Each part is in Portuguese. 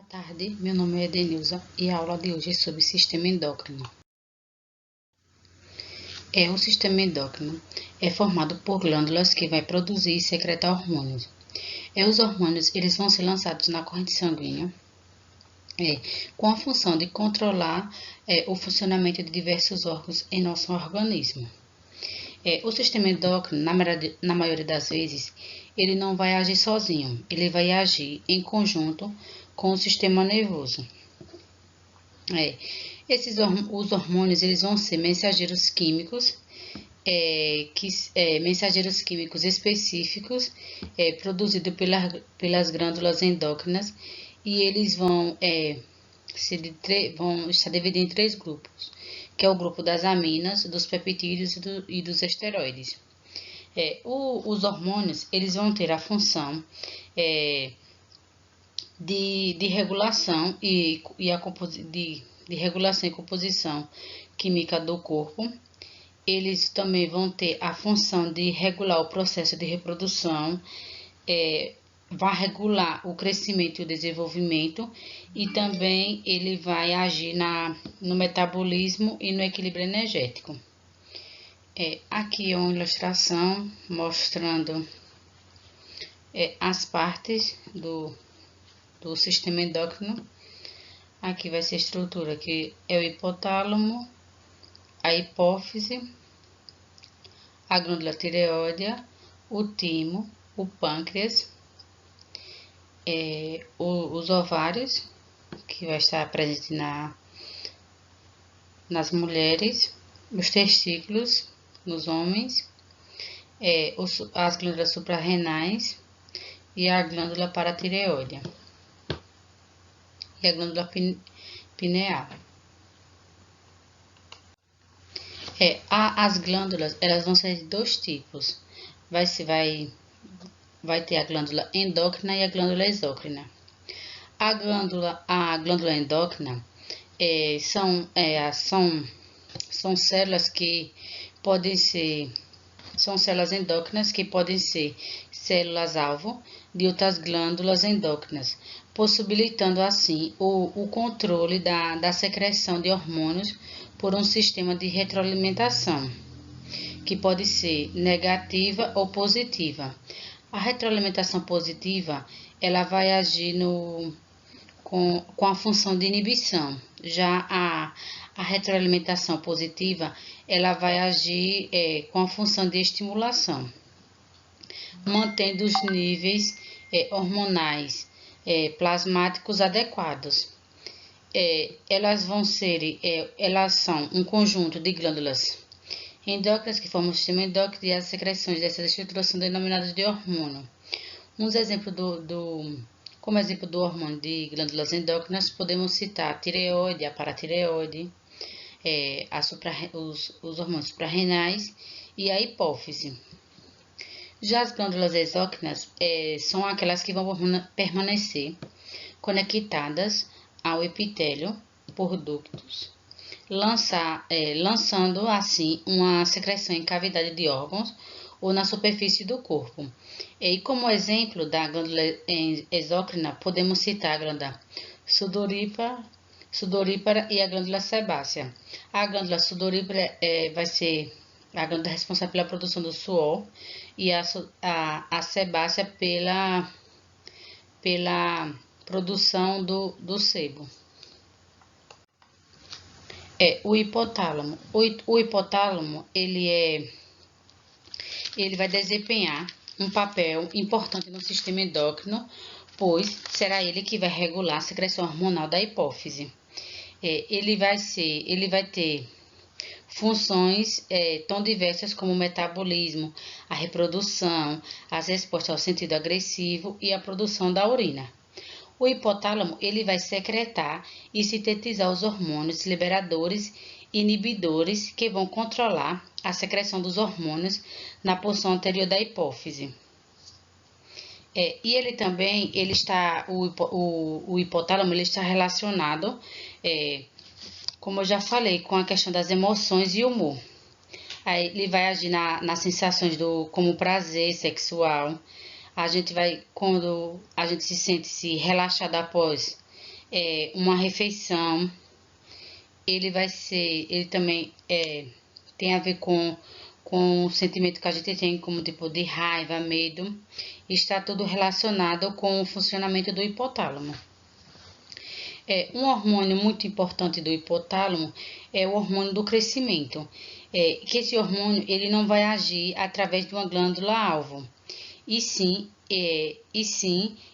tarde, meu nome é Edenilza e a aula de hoje é sobre sistema endócrino. O sistema endócrino é formado por glândulas que vai produzir e secretar hormônios. Os hormônios eles vão ser lançados na corrente sanguínea com a função de controlar o funcionamento de diversos órgãos em nosso organismo. O sistema endócrino, na maioria das vezes, ele não vai agir sozinho, ele vai agir em conjunto com o sistema nervoso. Os hormônios eles vão ser mensageiros químicos, mensageiros químicos específicos produzidos pelas glândulas endócrinas, e eles vão estar divididos em três grupos, que é o grupo das aminas, dos peptídeos e dos esteroides. Os hormônios eles vão ter a função de regulação de regulação e composição química do corpo. Eles também vão ter a função de regular o processo de reprodução, vai regular o crescimento e o desenvolvimento, e também ele vai agir no metabolismo e no equilíbrio energético. Aqui é uma ilustração mostrando as partes do sistema endócrino. Aqui vai ser a estrutura, que é o hipotálamo, a hipófise, a glândula tireoide, o timo, o pâncreas, os ovários, que vai estar presente nas mulheres, os testículos nos homens, as glândulas suprarrenais e a glândula paratireoide e a glândula pineal. As glândulas elas vão ser de dois tipos. Vai ter a glândula endócrina e a glândula exócrina. A glândula endócrina são células que podem ser células endócrinas que podem ser células-alvo de outras glândulas endócrinas, possibilitando assim o controle da secreção de hormônios por um sistema de retroalimentação, que pode ser negativa ou positiva. A retroalimentação positiva, ela vai agir com a função de inibição. Já a retroalimentação positiva, ela vai agir com a função de estimulação, mantendo os níveis hormonais plasmáticos adequados. Elas são um conjunto de glândulas endócrinas que formam o sistema endócrino, e as secreções dessas estruturas são denominadas de hormônio. Como exemplo do hormônio de glândulas endócrinas, podemos citar a tireoide, a paratireoide, os hormônios suprarrenais e a hipófise. Já as glândulas exócrinas são aquelas que vão permanecer conectadas ao epitélio por ductos, lançando assim uma secreção em cavidade de órgãos ou na superfície do corpo. E como exemplo da glândula exócrina, podemos citar a glândula sudorípara e a glândula sebácea. A glândula sudorípara vai ser a glândula responsável pela produção do suor, e a sebácea pela produção do sebo. O hipotálamo. O hipotálamo ele vai desempenhar um papel importante no sistema endócrino, pois será ele que vai regular a secreção hormonal da hipófise. Ele vai ter funções tão diversas como o metabolismo, a reprodução, as respostas ao sentido agressivo e a produção da urina. O hipotálamo ele vai secretar e sintetizar os hormônios liberadores e inibidores que vão controlar a secreção dos hormônios na porção anterior da hipófise. E ele também, o hipotálamo ele está relacionado, como eu já falei, com a questão das emoções e humor. Aí ele vai agir nas sensações como prazer sexual. Quando a gente se sente relaxado após uma refeição. Ele também tem a ver com o sentimento que a gente tem, como tipo de raiva, medo. Está tudo relacionado com o funcionamento do hipotálamo. Um hormônio muito importante do hipotálamo é o hormônio do crescimento. Que esse hormônio ele não vai agir através de uma glândula-alvo, e sim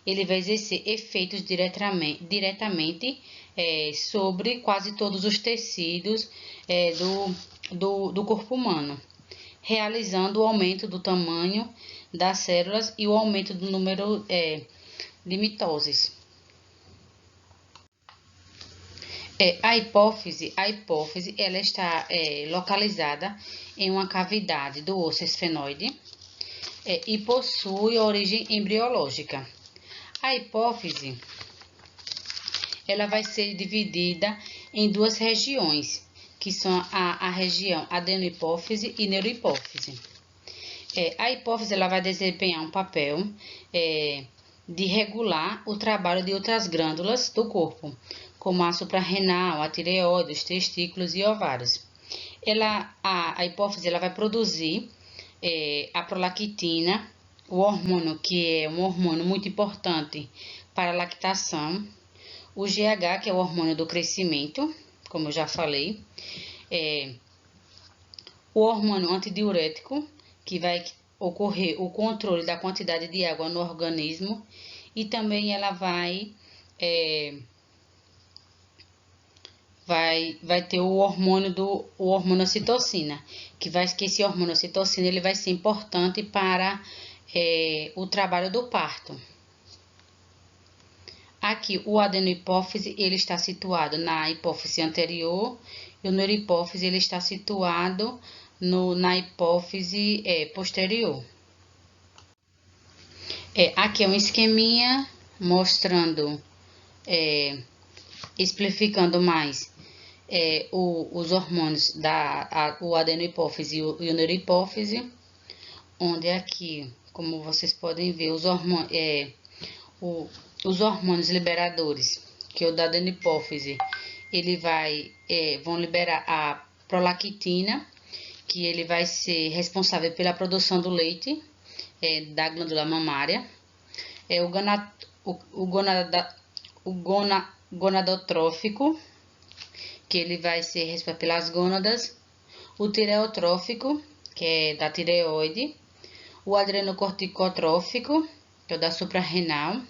ele vai exercer efeitos diretamente sobre quase todos os tecidos do corpo humano, realizando o aumento do tamanho das células e o aumento do número de mitoses. A hipófise ela está localizada em uma cavidade do osso esfenoide e possui origem embriológica. A hipófise ela vai ser dividida em duas regiões, que são a região adenohipófise e neurohipófise. A hipófise ela vai desempenhar um papel de regular o trabalho de outras glândulas do corpo, como a suprarrenal, a tireoide, os testículos e ovários. A hipófise ela vai produzir a prolactina, o hormônio que é um hormônio muito importante para a lactação, o GH, que é o hormônio do crescimento, como eu já falei, o hormônio antidiurético, que vai ocorrer o controle da quantidade de água no organismo, e também ela vai ter o hormônio ocitocina, que esse hormônio ocitocina ele vai ser importante para o trabalho do parto. Aqui o adenohipófise ele está situado na hipófise anterior e o neurohipófise ele está situado na hipófise posterior. Aqui é um esqueminha mostrando, exemplificando mais os hormônios o adenohipófise e o neurohipófise, onde aqui, como vocês podem ver, os hormônios liberadores, que é o da adenohipófise, ele vão liberar a prolactina, que ele vai ser responsável pela produção do leite da glândula mamária, o gonadotrófico, que ele vai ser responsável pelas gônadas, o tireotrófico, que é da tireoide, o adrenocorticotrófico, que é o da suprarrenal,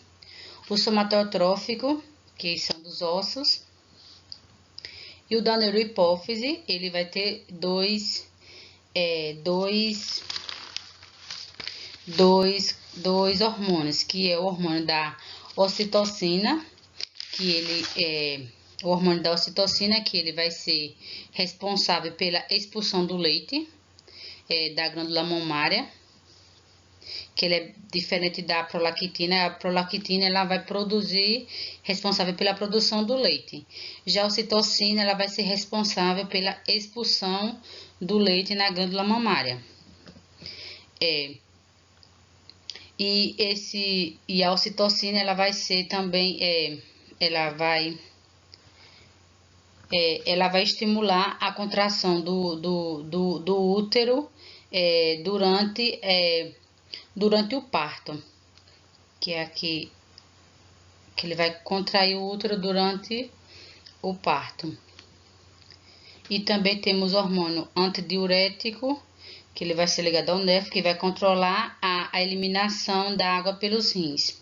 o somatotrófico, que são dos ossos, e o da neurohipófise, ele vai ter dois hormônios, que é o hormônio da ocitocina, o hormônio da ocitocina, que ele vai ser responsável pela expulsão do leite da glândula mamária, que ele é diferente da prolactina. A prolactina ela vai responsável pela produção do leite. Já a ocitocina ela vai ser responsável pela expulsão do leite na glândula mamária. E a ocitocina ela vai ser também ela vai estimular a contração do útero durante o parto, que é aqui que ele vai contrair o útero durante o parto. E também temos o hormônio antidiurético, que ele vai ser ligado ao nefro, que vai controlar a eliminação da água pelos rins.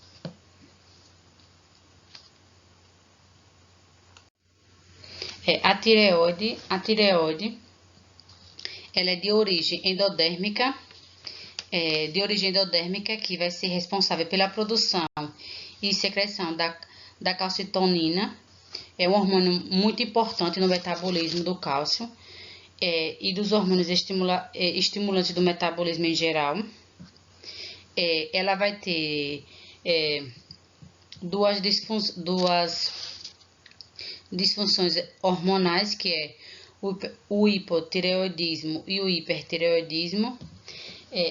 A tireoide, ela é de origem endodérmica, que vai ser responsável pela produção e secreção da calcitonina. É um hormônio muito importante no metabolismo do cálcio e dos hormônios estimulantes do metabolismo em geral. Ela vai ter duas disfunções hormonais, que é o hipotireoidismo e o hipertireoidismo.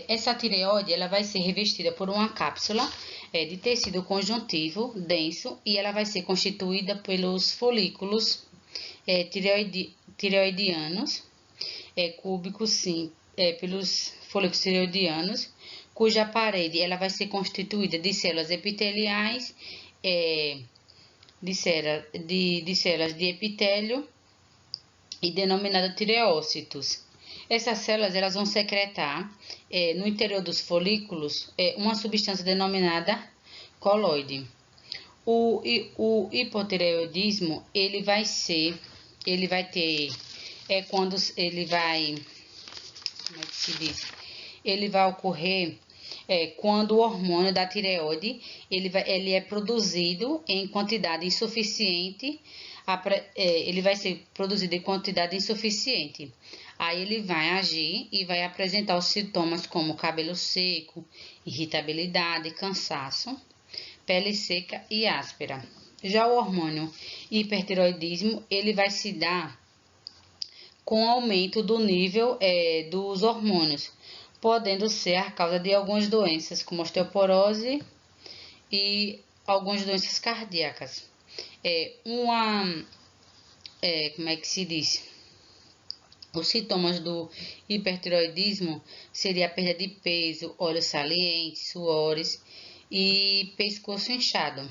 Essa tireoide ela vai ser revestida por uma cápsula de tecido conjuntivo denso e ela vai ser constituída pelos folículos tireoidianos, cúbicos, sim, pelos folículos tireoidianos, cuja parede ela vai ser constituída de células epiteliais, de células de epitélio e denominadas tireócitos. Essas células elas vão secretar no interior dos folículos uma substância denominada coloide. O hipotireoidismo ele vai ter quando ele vai, como é que se diz? Ele vai ocorrer quando o hormônio da tireoide ele é produzido em quantidade insuficiente. Ele vai ser produzido em quantidade insuficiente. Aí ele vai agir e vai apresentar os sintomas como cabelo seco, irritabilidade, cansaço, pele seca e áspera. Já o hormônio hipertireoidismo, ele vai se dar com aumento do nível dos hormônios, podendo ser a causa de algumas doenças, como osteoporose e algumas doenças cardíacas. Como é que se diz? Os sintomas do hipertireoidismo seria a perda de peso, olhos salientes, suores e pescoço inchado.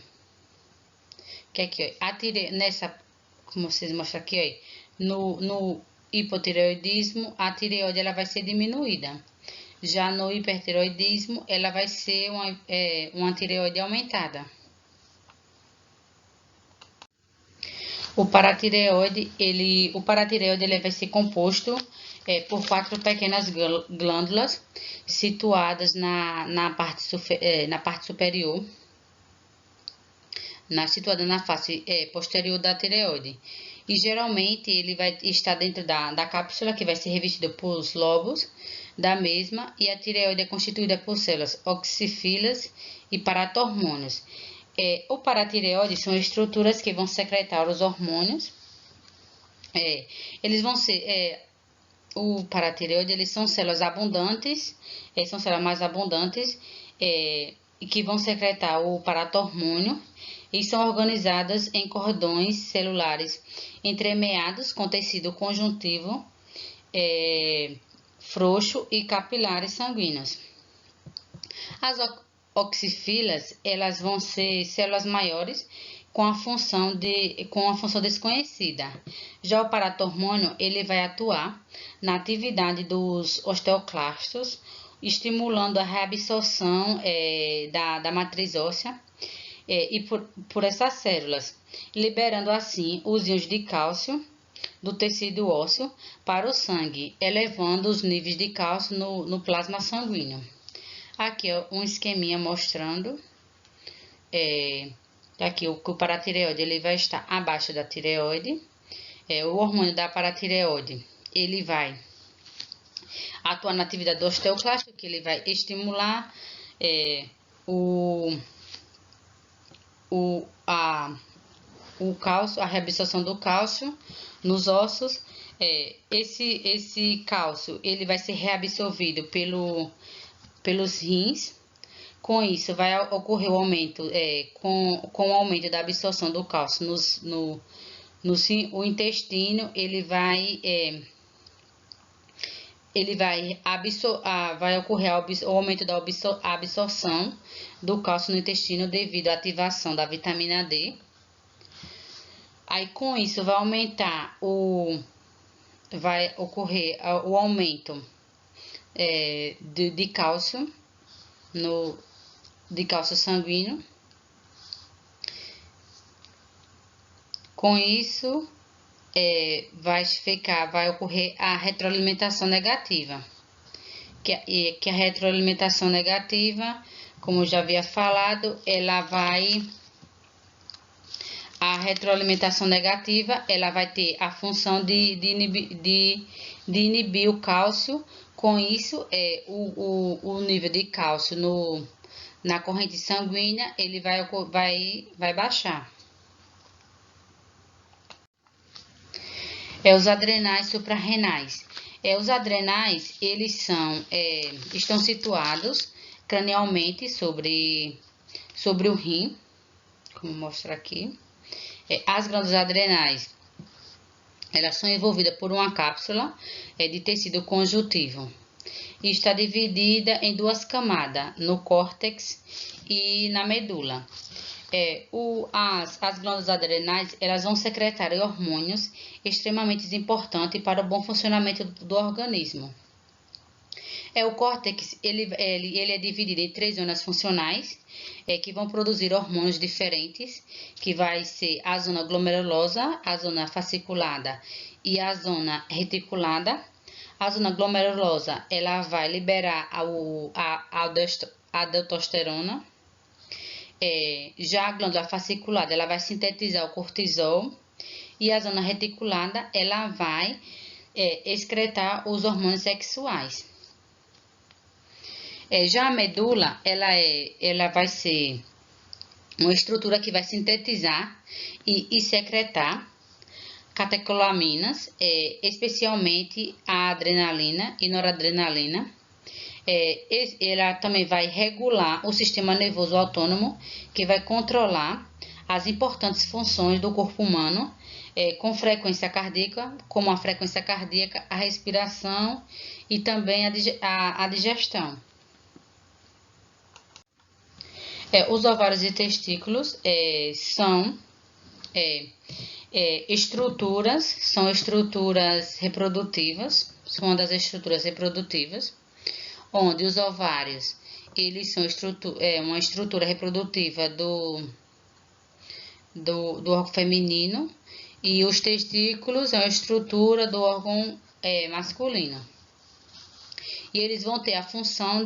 Que aqui, ó, como vocês mostram aqui, ó, no hipotireoidismo, a tireoide ela vai ser diminuída. Já no hipertireoidismo, ela vai ser uma tireoide aumentada. O paratireoide ele vai ser composto por 4 pequenas glândulas situadas na parte superior, situada na face posterior da tireoide. E geralmente ele vai estar dentro da cápsula, que vai ser revestida por lobos da mesma, e a tireoide é constituída por células oxifilas e paratormônios. O paratireoide são estruturas que vão secretar os hormônios. Eles vão ser o paratireoide, eles são células abundantes, são células mais abundantes e que vão secretar o paratormônio e são organizadas em cordões celulares entremeados com tecido conjuntivo frouxo e capilares sanguíneos. As oxifilas, elas vão ser células maiores com a função desconhecida. Já o paratormônio, ele vai atuar na atividade dos osteoclastos, estimulando a reabsorção da matriz óssea e por essas células, liberando assim os íons de cálcio do tecido ósseo para o sangue, elevando os níveis de cálcio no plasma sanguíneo. Aqui é um esqueminha mostrando aqui o paratireoide ele vai estar abaixo da tireoide. O hormônio da paratireoide ele vai atuar na atividade do osteoclasto, que ele vai estimular o cálcio, a reabsorção do cálcio nos ossos. Esse cálcio ele vai ser reabsorvido pelos rins. Com isso, vai ocorrer o aumento, com o aumento da absorção do cálcio o intestino, vai ocorrer o aumento da absorção do cálcio no intestino devido à ativação da vitamina D. Aí, com isso, vai ocorrer o aumento de cálcio de cálcio sanguíneo. Com isso, vai ocorrer a retroalimentação negativa. Que a retroalimentação negativa, como eu já havia falado, a retroalimentação negativa, ela vai ter a função de inibir o cálcio. Com isso, o nível de cálcio na corrente sanguínea, ele vai baixar. Os adrenais suprarrenais. Os adrenais, eles estão situados cranialmente sobre sobre o rim, como mostra aqui. As glândulas adrenais, elas são envolvidas por uma cápsula de tecido conjuntivo e está dividida em duas camadas, no córtex e na medula. As glândulas adrenais, elas vão secretar hormônios extremamente importantes para o bom funcionamento do organismo. O córtex ele é dividido em 3 zonas funcionais, que vão produzir hormônios diferentes, que vai ser a zona glomerulosa, a zona fasciculada e a zona reticulada. A zona glomerulosa, ela vai liberar a aldosterona. Já a glândula fasciculada, ela vai sintetizar o cortisol. E a zona reticulada, ela vai excretar os hormônios sexuais. Já a medula, ela vai ser uma estrutura que vai sintetizar e secretar catecolaminas, especialmente a adrenalina e noradrenalina. Ela também vai regular o sistema nervoso autônomo, que vai controlar as importantes funções do corpo humano, com frequência cardíaca, como a frequência cardíaca, a respiração e também a digestão. Os ovários e testículos são estruturas reprodutivas, são uma das estruturas reprodutivas, onde os ovários, eles são uma estrutura reprodutiva do órgão feminino, e os testículos é uma estrutura do órgão masculino. E eles vão ter a função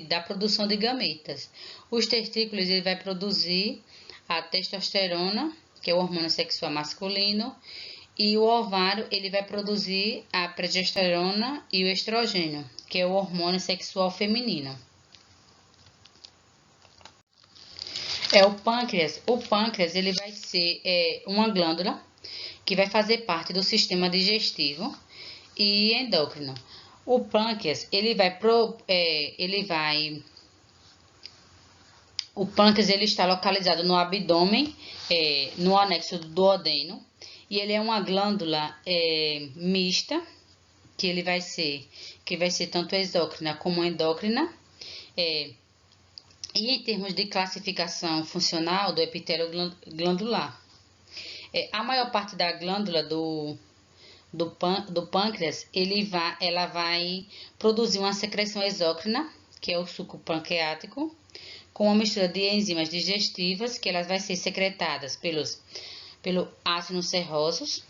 da produção de gametas. Os testículos, ele vai produzir a testosterona, que é o hormônio sexual masculino, e o ovário, ele vai produzir a progesterona e o estrogênio, que é o hormônio sexual feminino. O pâncreas, ele vai ser uma glândula que vai fazer parte do sistema digestivo e endócrino. O pâncreas, o pâncreas, ele está localizado no abdômen, no anexo do duodeno, e ele é uma glândula mista, que vai ser tanto exócrina como endócrina. E em termos de classificação funcional do epitélio glandular, a maior parte da glândula do pâncreas, ela vai produzir uma secreção exócrina, que é o suco pancreático, com uma mistura de enzimas digestivas, que elas vão ser secretadas pelo ácido serrosos.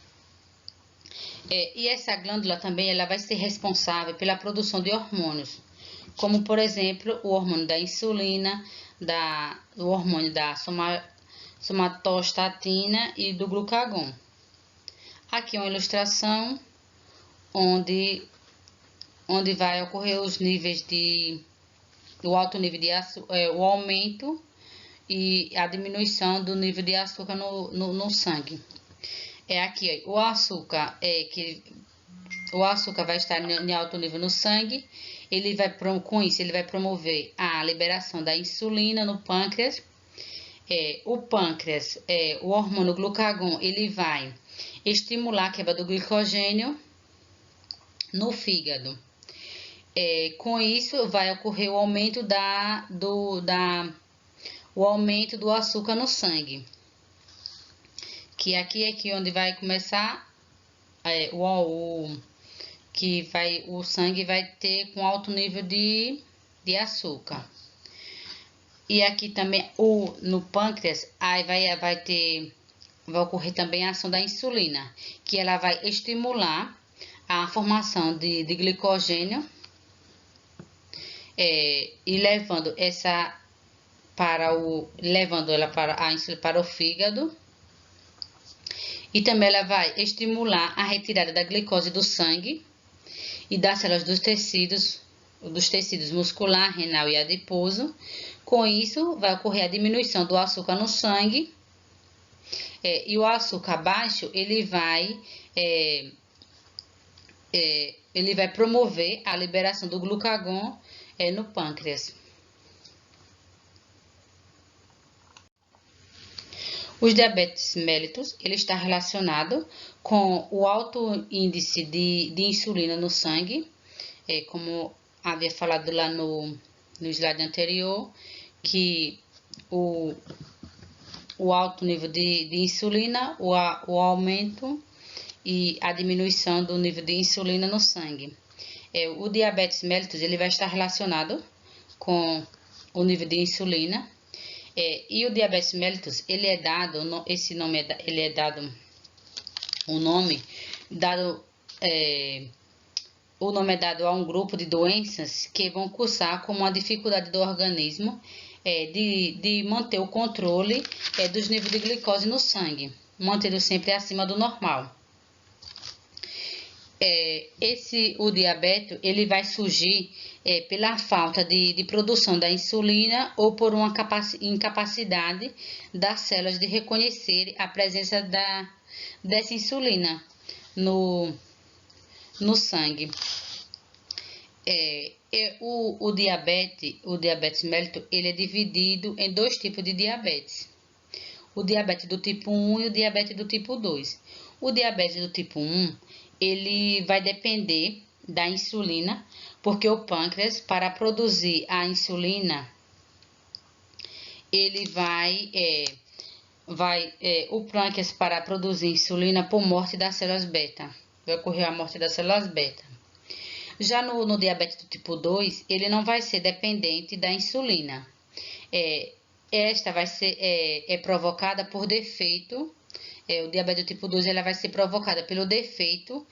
E essa glândula também ela vai ser responsável pela produção de hormônios, como por exemplo o hormônio da insulina, o hormônio da somatostatina e do glucagon. Aqui é uma ilustração onde vai ocorrer os níveis o alto nível de açúcar, o aumento e a diminuição do nível de açúcar no sangue. Aqui ó, o açúcar vai estar em alto nível no sangue. Com isso ele vai promover a liberação da insulina no pâncreas. O pâncreas, o hormônio glucagon, ele vai estimular a quebra do glicogênio no fígado. Com isso vai ocorrer o aumento o aumento do açúcar no sangue, que aqui é onde vai começar o sangue vai ter com alto nível de açúcar. E aqui também no pâncreas vai ocorrer também a ação da insulina, que ela vai estimular a formação de glicogênio, e levando ela para o fígado. E também ela vai estimular a retirada da glicose do sangue e das células dos tecidos muscular, renal e adiposo. Com isso, vai ocorrer a diminuição do açúcar no sangue. E o açúcar baixo, ele vai promover a liberação do glucagon no pâncreas. Os diabetes mellitus, ele está relacionado com o alto índice de insulina no sangue, como havia falado lá no slide anterior, que o alto nível de insulina, o aumento e a diminuição do nível de insulina no sangue. O diabetes mellitus, ele vai estar relacionado com o nível de insulina, e o diabetes mellitus, ele é dado, o nome é dado a um grupo de doenças que vão cursar como uma dificuldade do organismo de manter o controle dos níveis de glicose no sangue, mantendo sempre acima do normal. O diabetes, ele vai surgir pela falta de produção da insulina ou por uma incapacidade das células de reconhecer a presença dessa insulina no sangue. O diabetes mellitus, ele é dividido em dois tipos de diabetes. O diabetes do tipo 1 e o diabetes do tipo 2. O diabetes do tipo 1, ele vai depender da insulina, porque o pâncreas, para produzir a insulina, ele o pâncreas, para produzir insulina por morte das células beta, vai ocorrer a morte das células beta. Já no diabetes do tipo 2, ele não vai ser dependente da insulina. Esta vai ser provocada por defeito. O diabetes do tipo 2, ela vai ser provocada pelo defeito,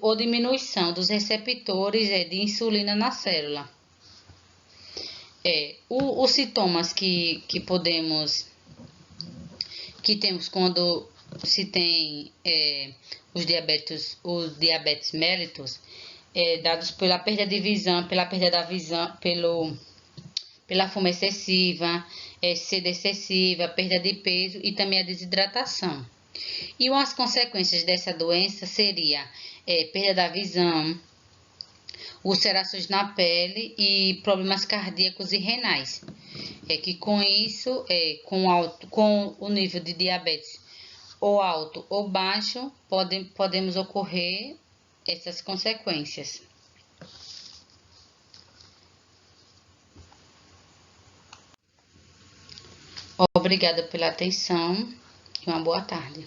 ou diminuição dos receptores de insulina na célula. Os sintomas que temos quando se tem os diabetes mellitus, dados pela perda de visão, pela fome excessiva, sede excessiva, perda de peso e também a desidratação. E umas consequências dessa doença seria perda da visão, ulcerações na pele e problemas cardíacos e renais. Que com isso, com o nível de diabetes ou alto ou baixo, podemos ocorrer essas consequências. Obrigada pela atenção e uma boa tarde.